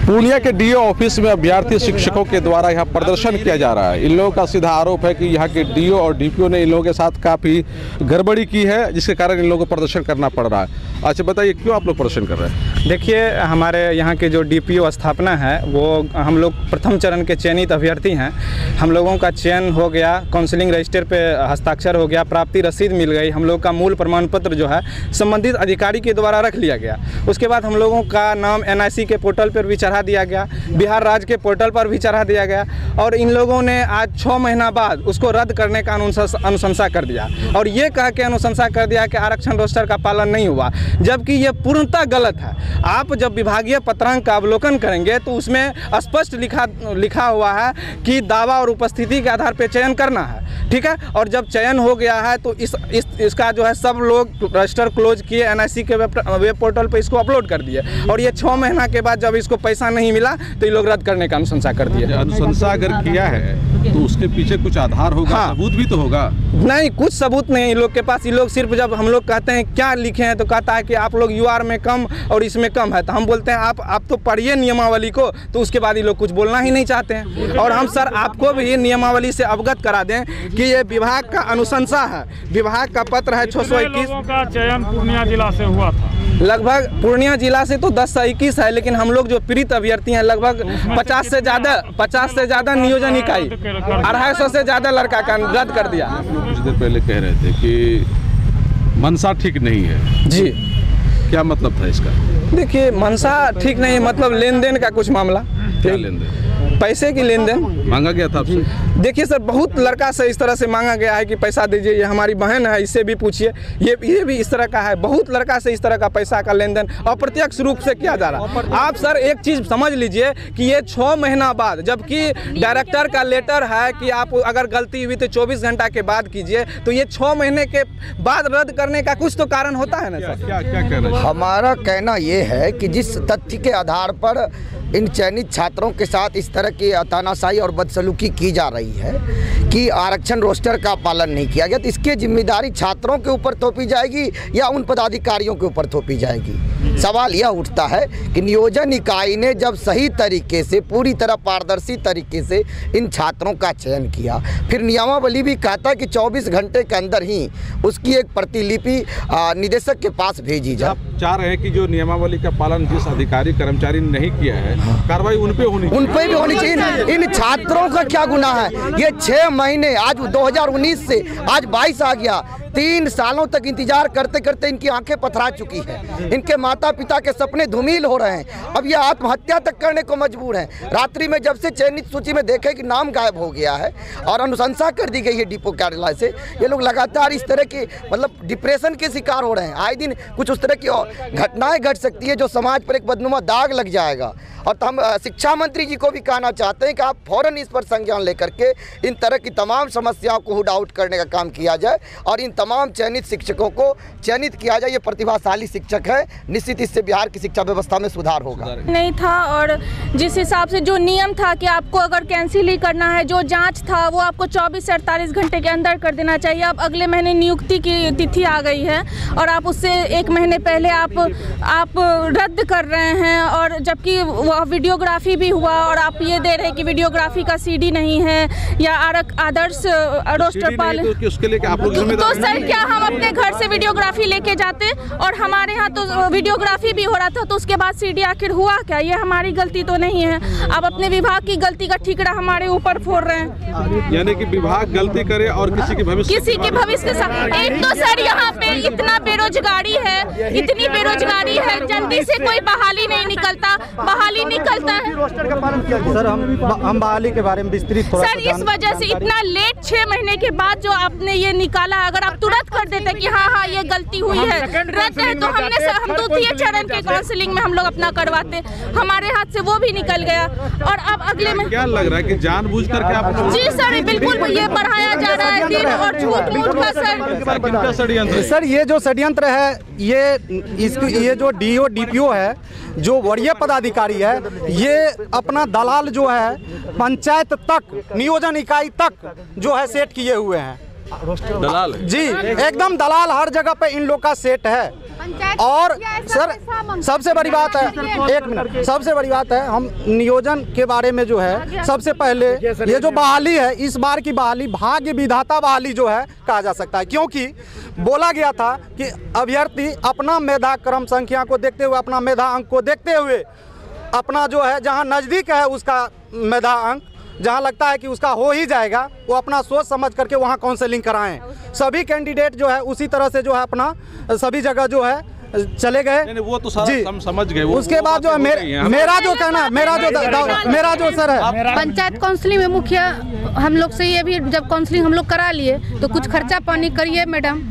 पूर्णिया के do office में अभ्यर्थी शिक्षकों के द्वारा यहाँ प्रदर्शन किया जा रहा है। इन लोगों का सीधा आरोप है कि यहाँ के डीओ और डीपीओ ने इन लोगों के साथ काफ़ी गड़बड़ी की है, जिसके कारण इन लोगों को प्रदर्शन करना पड़ रहा है। अच्छा बताइए, क्यों आप लोग प्रदर्शन कर रहे हैं? देखिए, हमारे यहाँ के जो डीपीओ स्थापना है वो हम लोग प्रथम चरण के चयनित अभ्यर्थी हैं। हम लोगों का चयन हो गया, काउंसलिंग रजिस्टर पे हस्ताक्षर हो गया, प्राप्ति रसीद मिल गई, हम लोग का मूल प्रमाण पत्र जो है संबंधित अधिकारी के द्वारा रख लिया गया। उसके बाद हम लोगों का नाम NIC के पोर्टल पर भी चढ़ा दिया गया, बिहार राज्य के पोर्टल पर भी चढ़ा दिया गया, और इन लोगों ने आज 6 महीना बाद उसको रद्द करने का अनुशंसा कर दिया और ये कह के अनुशंसा कर दिया कि आरक्षण रोस्टर का पालन नहीं हुआ, जबकि ये पूर्णतः गलत है। आप जब विभागीय पत्रांक का अवलोकन करेंगे तो उसमें स्पष्ट लिखा हुआ है कि दावा और उपस्थिति के आधार पर चयन करना है, ठीक है। और जब चयन हो गया है तो इसका जो है सब लोग रजिस्टर क्लोज किए, NIC के वेब पोर्टल पे इसको अपलोड कर दिए, और ये 6 महीना के बाद जब इसको पैसा नहीं मिला तो ये लोग रद्द करने का अनुशंसा कर दिए। अनुशंसा अगर किया है तो उसके पीछे कुछ आधार होगा, हाँ। सबूत भी तो होगा। नहीं, कुछ सबूत नहीं इन लोग के पास। ये लोग सिर्फ जब हम लोग कहते हैं क्या लिखे हैं तो कहता है कि आप लोग UR में कम और इसमें कम है, तो हम बोलते हैं आप तो पढ़िए नियमावली को, तो उसके बाद ये लोग कुछ बोलना ही नहीं चाहते हैं। और हम सर आपको भी नियमावली से अवगत करा दें कि ये विभाग का अनुशंसा है, विभाग का पत्र है 621 का चयन पूर्णिया जिला से हुआ था। लगभग पूर्णिया जिला से तो 10 से 21 है, लेकिन हम लोग जो पीड़ित अभ्यर्थी हैं लगभग 50 से ज़्यादा नियोजन इकाई, 250 से ज़्यादा लड़का का रद्द कर दिया। कुछ देर पहले कह रहे थे कि मंशा ठीक नहीं है जी, क्या मतलब था इसका? देखिए, मंशा ठीक नहीं, मतलब लेन देन का कुछ मामला, क्या लेन देन? पैसे की लेन देन मांगा गया था आपसे? देखिए सर, बहुत लड़का से इस तरह से मांगा गया है कि पैसा दीजिए, ये हमारी बहन है, इससे भी पूछिए, ये भी इस तरह का है। बहुत लड़का से इस तरह का पैसा का लेन देन अप्रत्यक्ष रूप से किया जा रहा है। आप सर एक चीज़ समझ लीजिए कि ये 6 महीना बाद, जबकि डायरेक्टर का लेटर है कि आप अगर गलती हुई तो 24 घंटा के बाद कीजिए, तो ये 6 महीने के बाद रद्द करने का कुछ तो कारण होता है ना सर? क्या कह रहे हैं? हमारा कहना ये है कि जिस तथ्य के आधार पर इन चयनित छात्रों के साथ इस तरह की तानाशाही और बदसलूकी की जा रही है कि आरक्षण रोस्टर का पालन नहीं किया गया, तो इसकी जिम्मेदारी छात्रों के ऊपर थोपी जाएगी या उन पदाधिकारियों के ऊपर थोपी जाएगी। सवाल यह उठता है कि नियोजन इकाई ने जब सही तरीके से, पूरी तरह पारदर्शी तरीके से इन छात्रों का चयन किया, फिर नियमावली भी कहता है कि 24 घंटे के अंदर ही उसकी एक प्रतिलिपि निदेशक के पास भेजी जाए। आप चाह रहे हैं कि जो नियमावली का पालन जिस अधिकारी कर्मचारी ने नहीं किया है, कार्रवाई उन पे भी होनी चाहिए। इन छात्रों का क्या गुनाह है? ये 6 महीने, आज 2019 से आज 22 आ गया, 3 सालों तक इंतजार करते करते इनकी आंखें पथरा चुकी है, इनके माता पिता के सपने धूमिल हो रहे हैं। अब ये आत्महत्या तक करने को मजबूर हैं। रात्रि में जब से चयनित सूची में देखे कि नाम गायब हो गया है और अनुशंसा कर दी गई है डिपो कार्यालय से, ये लोग लगातार इस तरह की मतलब डिप्रेशन के शिकार हो रहे हैं। आए दिन कुछ उस तरह की घटनाएं घट सकती है जो समाज पर एक बदनुमा दाग लग जाएगा। और तो हम शिक्षा मंत्री जी को भी कहना चाहते हैं कि आप फौरन इस पर संज्ञान लेकर के इन तरह की तमाम समस्याओं को हुड आउट करने का काम किया जाए और इन तमाम चयनित शिक्षकों को चयनित किया जाए। ये प्रतिभाशाली शिक्षक है, निश्चित इससे बिहार की शिक्षा व्यवस्था में सुधार होगा। नहीं था, और जिस हिसाब से जो नियम था कि आपको अगर कैंसिल ही करना है, जो जांच था वो आपको 24 से 48 घंटे के अंदर कर देना चाहिए। अब अगले महीने नियुक्ति की तिथि आ गई है और आप उससे 1 महीने पहले आप रद्द कर रहे हैं, और जबकि वीडियोग्राफी भी हुआ और आप ये दे रहे हैं कि वीडियोग्राफी का CD नहीं है या आदर्श रोस्टर पालन, तो सर क्या हम अपने घर से वीडियोग्राफी लेके जाते? और हमारे यहाँ तो वीडियोग्राफी भी हो रहा था, तो उसके बाद CD आखिर हुआ क्या? ये हमारी गलती तो नहीं है। आप अपने विभाग की गलती का ठीकरा हमारे ऊपर फोड़ रहे हैं। यानी कि विभाग गलती करे और किसी के भविष्य के साथ। एक तो सर यहाँ पे इतना बेरोजगारी है, इतनी बेरोजगारी है, जल्दी से कोई बहाली नहीं निकलता है। सर हम बहाली के बारे में विस्तृत सर इस वजह से इतना लेट 6 महीने के बाद जो आपने ये निकाला, अगर आप तुरंत कर देते कि हाँ ये गलती हुई है, रद्द है, तो हम 2 चरण के काउंसलिंग में हम लोग अपना करवाते, हमारे हाथ से वो भी निकल गया। और अब अगले में क्या लग रहा है कि जानबूझकर के आप? जी सर बिल्कुल, ये बढ़ाया जा रहा है दिन और झूठ मूठ का सर। सर ये जो षड्यंत्र है, ये जो DO DPO है, जो वरीय पदाधिकारी है, ये अपना दलाल जो है पंचायत तक, नियोजन इकाई तक जो है सेट किए हुए हैं। दलाल जी, एकदम दलाल हर जगह पे इन लोग का सेट है। और सर सबसे बड़ी बात है, एक मिनट, सबसे बड़ी बात है, हम नियोजन के बारे में जो है सबसे पहले ये जो बहाली है, इस बार की बहाली भाग्य विधाता बहाली जो है कहा जा सकता है, क्योंकि बोला गया था कि अभ्यर्थी अपना मेधा क्रम संख्या को देखते हुए, अपना मेधा अंक को देखते हुए, अपना जो है जहां नज़दीक है उसका मेधा अंक, जहां लगता है कि उसका हो ही जाएगा, वो अपना सोच समझ करके वहां काउंसलिंग कराएं। सभी कैंडिडेट जो है उसी तरह से जो है अपना सभी जगह जो है चले गए। वो तो सारा समझ गए। उसके बाद जो है मेरा जो कहना, मेरा जो सर है, पंचायत काउंसलिंग में मुखिया हम लोग से ये भी जब काउंसलिंग हम लोग करा लिए तो कुछ खर्चा पानी करिए मैडम,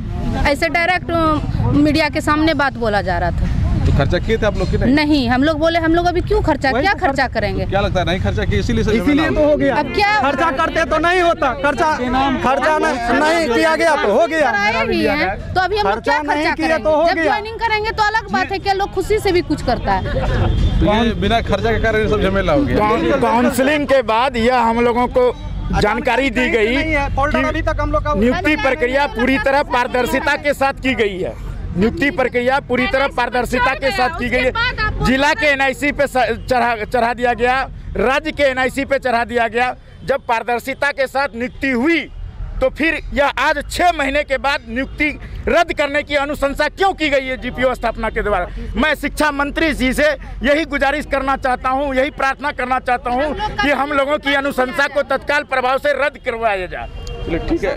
ऐसे डायरेक्ट मीडिया के सामने बात बोला जा रहा था। तो खर्चा किए थे आप लोग की नहीं, हम लोग बोले हम लोग अभी क्यों खर्चा, क्या खर्चा करेंगे? क्या लगता है नहीं खर्चा किया इसीलिए तो हो गया। अब क्या खर्चा करते तो नहीं होता, खर्चा नहीं किया गया तो हो गया ही है, तो अभी हम लोग क्या खर्चा करेंगे? जब ज्वाइनिंग करेंगे तो अलग बात है, क्या लोग खुशी से भी कुछ करता है, तो ये बिना खर्चा के कारण सब झमेला हो गया। काउंसलिंग के बाद यह हम लोगों को जानकारी दी गई अभी तक हम लोग का नियुक्ति प्रक्रिया पूरी तरह पारदर्शिता के साथ की गई है। नियुक्ति प्रक्रिया पूरी तरह पारदर्शिता के साथ की गई है। जिला के एनआईसी पे चढ़ा दिया गया, राज्य के एनआईसी पे चढ़ा दिया गया। जब पारदर्शिता के साथ नियुक्ति हुई तो फिर यह आज 6 महीने के बाद नियुक्ति रद्द करने की अनुशंसा क्यों की गई है जीपीओ स्थापना के द्वारा? मैं शिक्षा मंत्री जी से यही गुजारिश करना चाहता हूं, यही प्रार्थना करना चाहता हूं कि हम लोगों की अनुशंसा को तत्काल प्रभाव से रद्द करवाया जाए। ठीक है,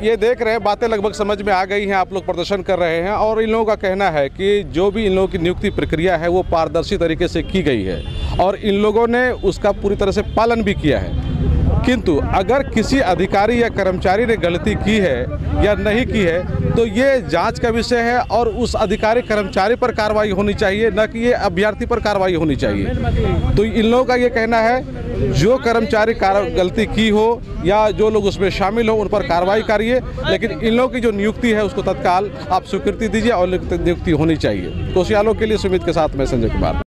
ये देख रहे हैं, बातें लगभग समझ में आ गई हैं। आप लोग प्रदर्शन कर रहे हैं और इन लोगों का कहना है कि जो भी इन लोगों की नियुक्ति प्रक्रिया है वो पारदर्शी तरीके से की गई है और इन लोगों ने उसका पूरी तरह से पालन भी किया है। किंतु अगर किसी अधिकारी या कर्मचारी ने गलती की है या नहीं की है तो ये जांच का विषय है और उस अधिकारी कर्मचारी पर कार्रवाई होनी चाहिए, न कि ये अभ्यर्थी पर कार्रवाई होनी चाहिए। तो इन लोगों का ये कहना है जो कर्मचारी गलती की हो या जो लोग उसमें शामिल हो उन पर कार्रवाई करिए, लेकिन इन लोगों की जो नियुक्ति है उसको तत्काल आप स्वीकृति दीजिए और नियुक्ति होनी चाहिए। कोशियालों के लिए सुमित के साथ मैं संजय कुमार।